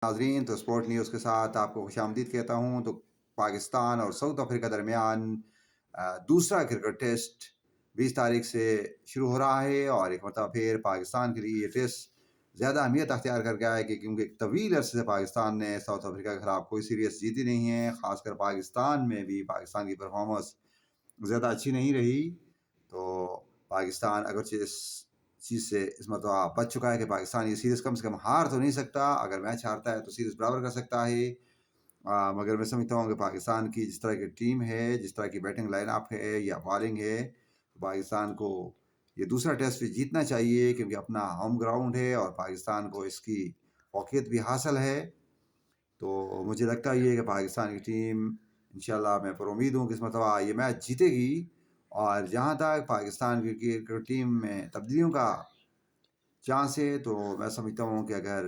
ناظرین، تو sport news کے ساتھ آپ کو خوش آمدید کہتا ہوں۔ تو پاکستان اور ساؤتھ افریقہ درمیان دوسرا کرکٹ ٹیسٹ 20 تاریخ سے شروع ہو رہا ہے، اور ایک مرتبہ پھر پاکستان کے لیے یہ ٹیسٹ زیادہ اہمیت اختیار کر گیا ہے کہ کیونکہ ایک طویل عرصے سے پاکستان نے ساؤتھ افریقہ کے خلاف کوئی سیریز جیتی نہیں ہے، خاص کر پاکستان میں بھی پاکستان کی پرفارمنس زیادہ اچھی نہیں رہی۔ تو پاکستان اگرچہ اس چیز سے اس مرتبہ بچ چکا ہے کہ پاکستان یہ سیریز کم سے کم ہار تو نہیں سکتا، اگر میچ ہارتا ہے تو سیریز برابر کر سکتا ہے۔ مگر میں سمجھتا ہوں کہ پاکستان کی جس طرح کی ٹیم ہے، جس طرح کی بیٹنگ لائن اپ ہے یا بالنگ ہے، پاکستان کو یہ دوسرا ٹیسٹ بھی جیتنا چاہیے، کیونکہ اپنا ہوم گراؤنڈ ہے اور پاکستان کو اس کی فوقیت بھی حاصل ہے۔ تو مجھے لگتا یہ ہے کہ پاکستان کی ٹیم انشاءاللہ، میں پر امید ہوں کہ اس مرتبہ یہ میچ جیتے گی۔ اور جہاں تک پاکستان کی کرکٹ ٹیم میں تبدیلیوں کا چانس ہے، تو میں سمجھتا ہوں کہ اگر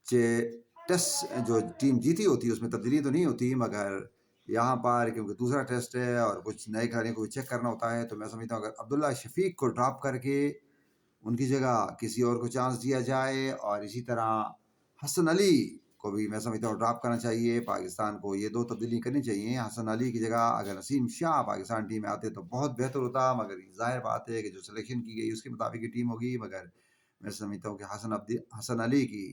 ٹیسٹ جو ٹیم جیتی ہوتی ہے اس میں تبدیلی تو نہیں ہوتی، مگر یہاں پر کیونکہ دوسرا ٹیسٹ ہے اور کچھ نئے کھلاڑیوں کو چیک کرنا ہوتا ہے، تو میں سمجھتا ہوں اگر عبداللہ شفیق کو ڈراپ کر کے ان کی جگہ کسی اور کو چانس دیا جائے، اور اسی طرح حسن علی کو بھی میں سمجھتا ہوں ڈراپ کرنا چاہیے۔ پاکستان کو یہ دو تبدیلی کرنی چاہیے۔ حسن علی کی جگہ اگر نسیم شاہ پاکستان ٹیم میں آتے تو بہت بہتر ہوتا، مگر ظاہر بات ہے کہ جو سلیکشن کی گئی اس کے مطابق کی ٹیم ہوگی، مگر میں سمجھتا ہوں کہ حسن علی کی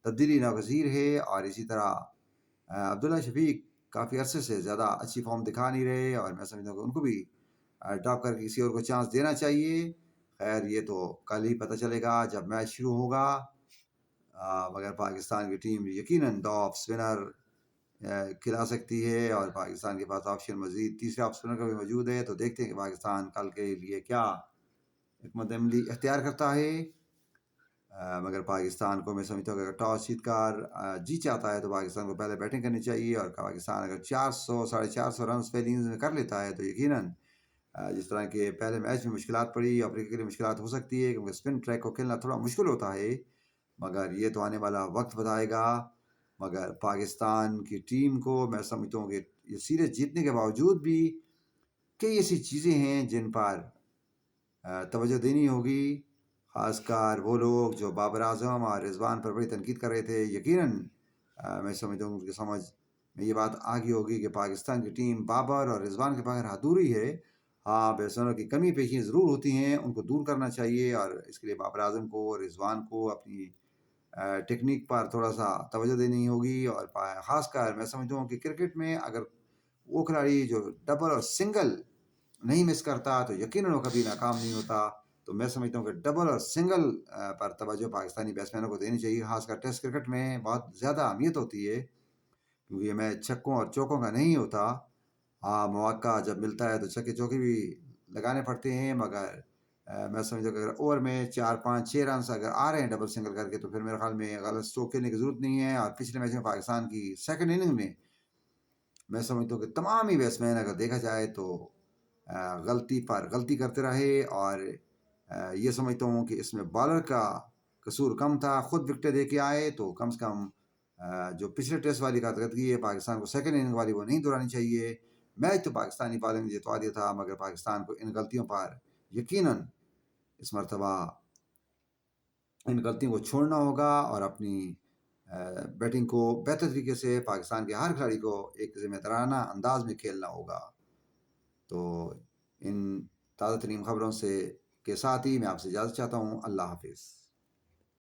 تبدیلی ناگزیر ہے۔ اور اسی طرح عبداللہ شفیق کافی عرصے سے زیادہ اچھی فارم دکھا نہیں رہے، اور میں سمجھتا ہوں کہ ان کو بھی ڈراپ کر کے کسی اور کو چانس دینا چاہیے۔ خیر یہ تو کل ہی پتہ چلے گا جب میچ شروع ہوگا، مگر پاکستان کی ٹیم یقیناً 2 آف اسپنر کھلا سکتی ہے، اور پاکستان کے پاس آپشن مزید تیسرے آف اسپنر کا بھی موجود ہے۔ تو دیکھتے ہیں کہ پاکستان کل کے لیے کیا حکمت عملی اختیار کرتا ہے۔ مگر پاکستان کو میں سمجھتا ہوں کہ اگر ٹاس جیت کر جی چاہتا ہے تو پاکستان کو پہلے بیٹنگ کرنی چاہیے، اور پاکستان اگر 400 450 رنز پہلی اننگز میں کر لیتا ہے تو یقیناً جس طرح کہ پہلے میچ میں مشکلات پڑی، افریقہ کے لیے مشکلات ہو سکتی ہے کیونکہ اسپن ٹریک کو کھیلنا تھوڑا مشکل ہوتا ہے، مگر یہ تو آنے والا وقت بتائے گا۔ مگر پاکستان کی ٹیم کو میں سمجھتا ہوں کہ یہ سیریز جیتنے کے باوجود بھی کئی ایسی چیزیں ہیں جن پر توجہ دینی ہوگی، خاص کر وہ لوگ جو بابر اعظم اور رضوان پر بڑی تنقید کر رہے تھے۔ یقیناً میں سمجھتا ہوں ان کی سمجھ میں یہ بات آ گئی ہوگی کہ پاکستان کی ٹیم بابر اور رضوان کے بغیر ادھوری ہے۔ ہاں، پیسوں کی کمی پیشیاں ضرور ہوتی ہیں، ان کو دور کرنا چاہیے، اور اس کے لیے بابر اعظم کو اور رضوان کو اپنی ٹیکنیک پر تھوڑا سا توجہ دینی ہوگی۔ اور خاص کر میں سمجھتا ہوں کہ کرکٹ میں اگر وہ کھلاڑی جو ڈبل اور سنگل نہیں مس کرتا تو یقیناً وہ کبھی ناکام نہیں ہوتا۔ تو میں سمجھتا ہوں کہ ڈبل اور سنگل پر توجہ پاکستانی بیٹسمینوں کو دینی چاہیے، خاص کر ٹیسٹ کرکٹ میں بہت زیادہ اہمیت ہوتی ہے، کیونکہ یہ میچ چھکوں اور چوکوں کا نہیں ہوتا۔ ہاں، مواقع جب ملتا ہے تو چھکے چوکے بھی لگانے پڑتے ہیں، مگر میں سمجھتا ہوں کہ اگر اوور میں 4 5 6 رنس اگر آ رہے ہیں ڈبل سنگل کر کے تو پھر میرے خیال میں غلط اسٹروک کھیلنے کی ضرورت نہیں ہے۔ اور پچھلے میچ میں پاکستان کی سیکنڈ اننگ میں سمجھتا ہوں کہ تمام ہی بیٹسمین اگر دیکھا جائے تو غلطی پر غلطی کرتے رہے، اور یہ سمجھتا ہوں کہ اس میں بالر کا قصور کم تھا، خود وکٹیں دے کے آئے، تو کم سے کم جو پچھلے ٹیسٹ والی کارکردگی ہے پاکستان کو سیکنڈ اننگ والی وہ نہیں دہرانی چاہیے۔ میچ تو پاکستانی بالنگ نے جتوا دیا تھا، مگر پاکستان کو ان غلطیوں پر یقیناً اس مرتبہ ان غلطیوں کو چھوڑنا ہوگا، اور اپنی بیٹنگ کو بہتر طریقے سے پاکستان کے ہر کھلاڑی کو ایک ذمہ دارانہ انداز میں کھیلنا ہوگا۔ تو ان تازہ ترین خبروں کے ساتھ ہی میں آپ سے اجازت چاہتا ہوں۔ اللہ حافظ۔